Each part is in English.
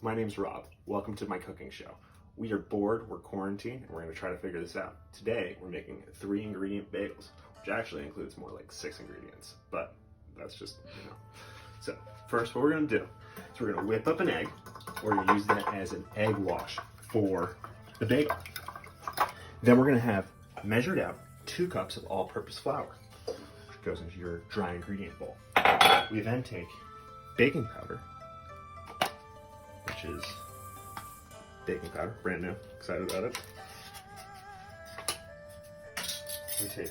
my name's Rob. Welcome to my cooking show. We are bored, we're quarantined, and we're going to try to figure this out. Today, we're making 3-ingredient bagels, which actually includes more like 6 ingredients, but that's just, So, first what we're going to do is we're going to whip up an egg. We're going to use that as an egg wash for the bagel. Then we're going to have measured out 2 cups of all-purpose flour, which goes into your dry ingredient bowl. We then take baking powder, which is baking powder, brand new, excited about it. We take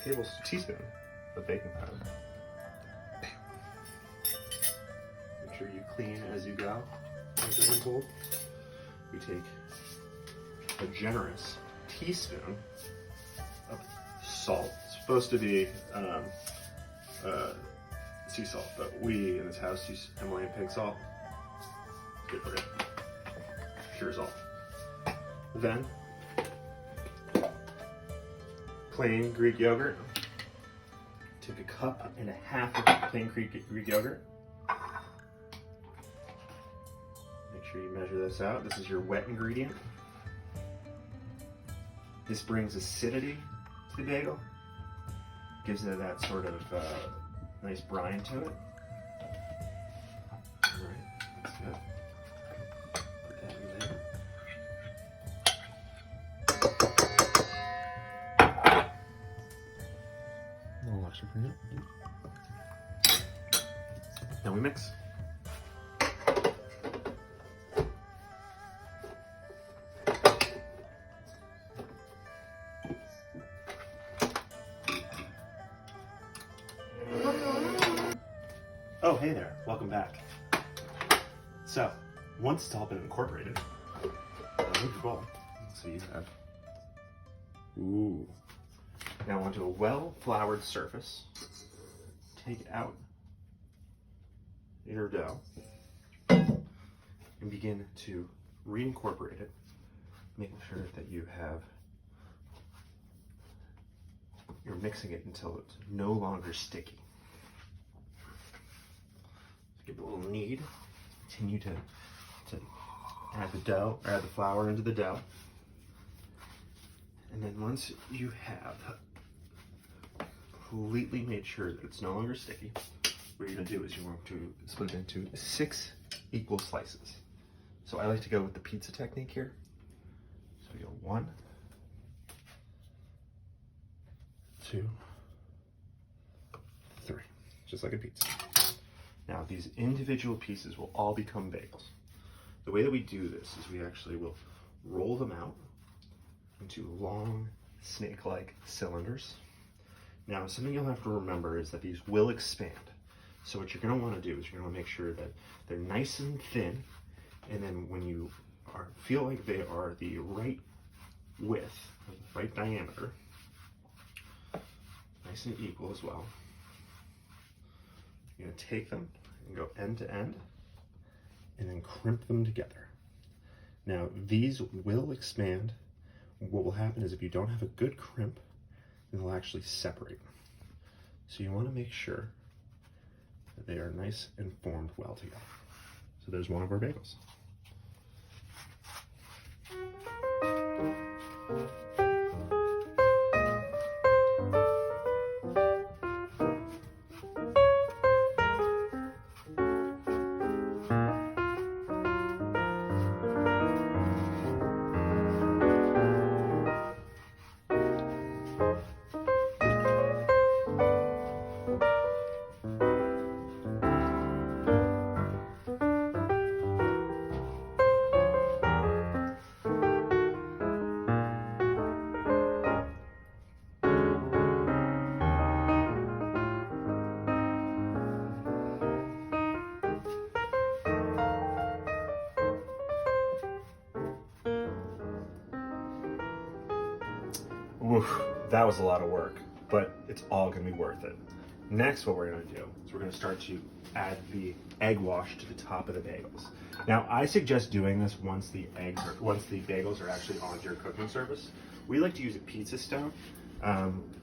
a teaspoon of baking powder. Make sure you clean as you go, as I've been told. We take a generous teaspoon of salt. It's supposed to be sea salt, but we in this house use Himalayan pig salt. Good for it. Pure salt. Then, plain Greek yogurt. Take 1.5 cups of plain Greek yogurt. Make sure you measure this out. This is your wet ingredient. This brings acidity to the bagel. Gives it that sort of nice brine to it. All right, that's good. Put that in there. A little extra for you. Then we mix. Oh, hey there, welcome back. So, once it's all been incorporated, move your bowl. So you have, Now onto a well-floured surface, take out your dough and begin to reincorporate it, making sure that you're mixing it until it's no longer sticky. Give it a little knead. Continue to add the flour into the dough. And then once you have completely made sure that it's no longer sticky, what you're going to do is you're going to split it into 6 equal slices. So I like to go with the pizza technique here. So we go 1, 2, 3, just like a pizza. Now these individual pieces will all become bagels. The way that we do this is we actually will roll them out into long snake-like cylinders. Now something you'll have to remember is that these will expand. So what you're going to want to do is you're going to make sure that they're nice and thin, and then when you feel like they are the right width, the right diameter, nice and equal as well, you're going to take them and go end to end and then crimp them together. Now these will expand. What will happen is if you don't have a good crimp, then they'll actually separate. So you want to make sure that they are nice and formed well together. So there's one of our bagels. Oof, that was a lot of work, but it's all gonna be worth it. Next, what we're gonna do is we're gonna start to add the egg wash to the top of the bagels. Now, I suggest doing this once the bagels are actually on your cooking surface. We like to use a pizza stone.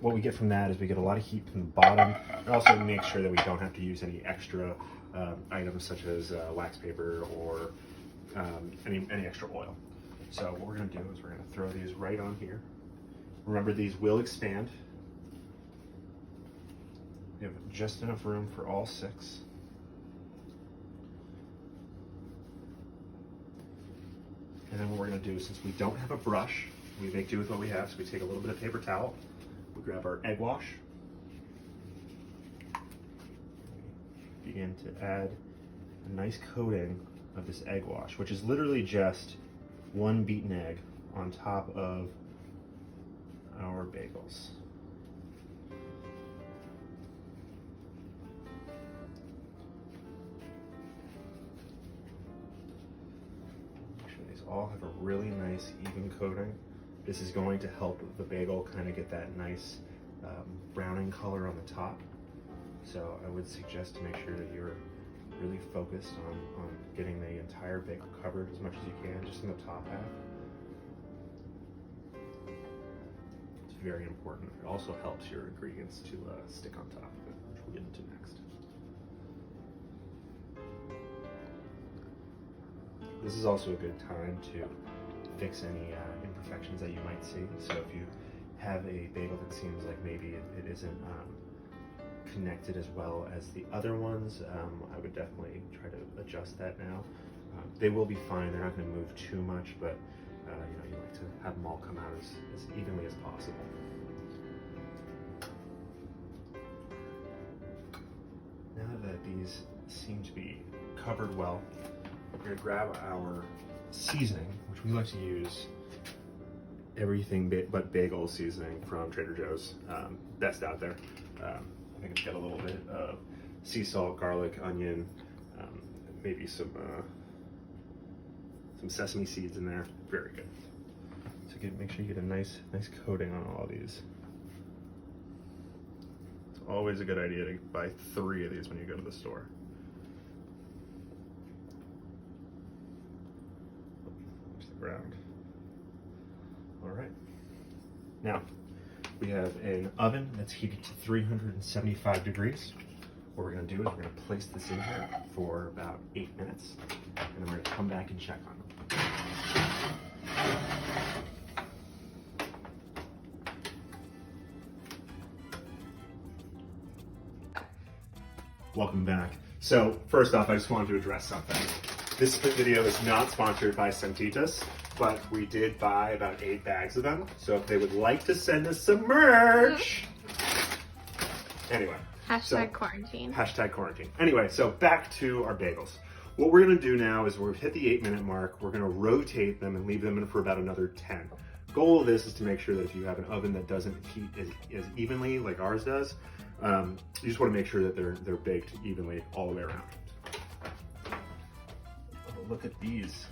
What we get from that is we get a lot of heat from the bottom. It also makes sure that we don't have to use any extra items such as wax paper or any extra oil. So what we're going to do is we're going to throw these right on here. Remember, these will expand. We have just enough room for all 6. And then what we're going to do, since we don't have a brush, we make do with what we have. So we take a little bit of paper towel, we grab our egg wash, begin to add a nice coating of this egg wash, which is literally just 1 beaten egg on top of our bagels. Make sure these all have a really nice even coating. This is going to help the bagel kind of get that nice browning color on the top. So I would suggest to make sure that you're really focused on getting the entire bagel covered as much as you can, just in the top half. It's very important. It also helps your ingredients to stick on top of it, which we'll get into next. This is also a good time to fix any imperfections that you might see. So if you have a bagel that seems like maybe it isn't connected as well as the other ones, I would definitely try to adjust that now. They will be fine, they're not going to move too much, but you like to have them all come out as evenly as possible. Now that these seem to be covered well, we're going to grab our seasoning, which we like to use everything but bagel seasoning from Trader Joe's, best out there. I think it's got a little bit of sea salt, garlic, onion, maybe some sesame seeds in there. Very good. So make sure you get a nice coating on all these. It's always a good idea to buy 3 of these when you go to the store. There's the ground. All right. Now, we have an oven that's heated to 375 degrees. What we're going to do is we're going to place this in here for about 8 minutes, and then we're going to come back and check on them. Welcome back. So first off, I just wanted to address something. This video is not sponsored by Sentitas, but we did buy about 8 bags of them. So if they would like to send us some merch. Anyway. Hashtag quarantine. Hashtag quarantine. Anyway, so back to our bagels. What we're gonna do now is we've hit the 8-minute mark. We're gonna rotate them and leave them in for about another 10. Goal of this is to make sure that if you have an oven that doesn't heat as evenly like ours does, you just wanna make sure that they're baked evenly all the way around. Oh, look at these.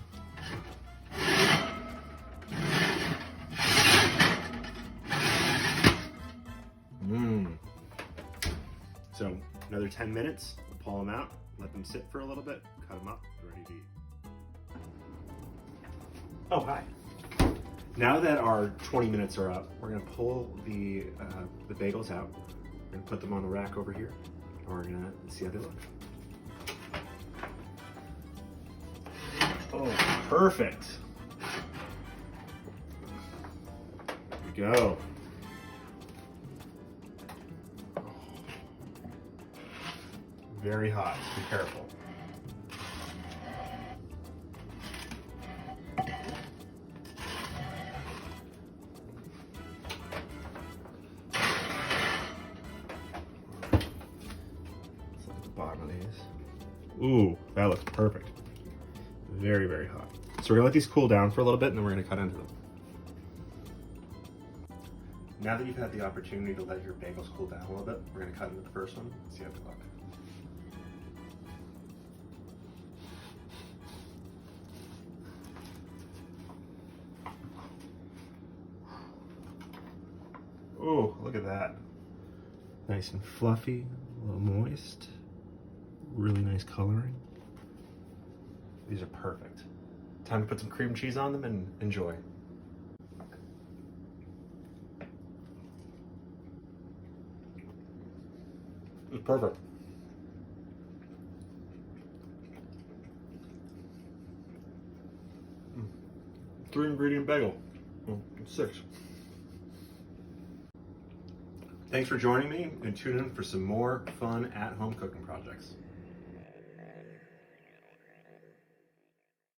So another 10 minutes, we'll pull them out, let them sit for a little bit, cut them up, ready to eat. Oh, hi. Now that our 20 minutes are up, we're gonna pull the bagels out. We're gonna put them on the rack over here, and we're gonna see how they look. Oh, perfect. There we go. Very hot, so be careful. Let's look at the bottom of these. Ooh, that looks perfect. Very, very hot. So we're gonna let these cool down for a little bit and then we're gonna cut into them. Now that you've had the opportunity to let your bagels cool down a little bit, we're gonna cut into the first one and see how they look. Oh, look at that. Nice and fluffy, a little moist. Really nice coloring. These are perfect. Time to put some cream cheese on them and enjoy. It's perfect. 3-ingredient bagel. Well, 6. Thanks for joining me, and tune in for some more fun at-home cooking projects.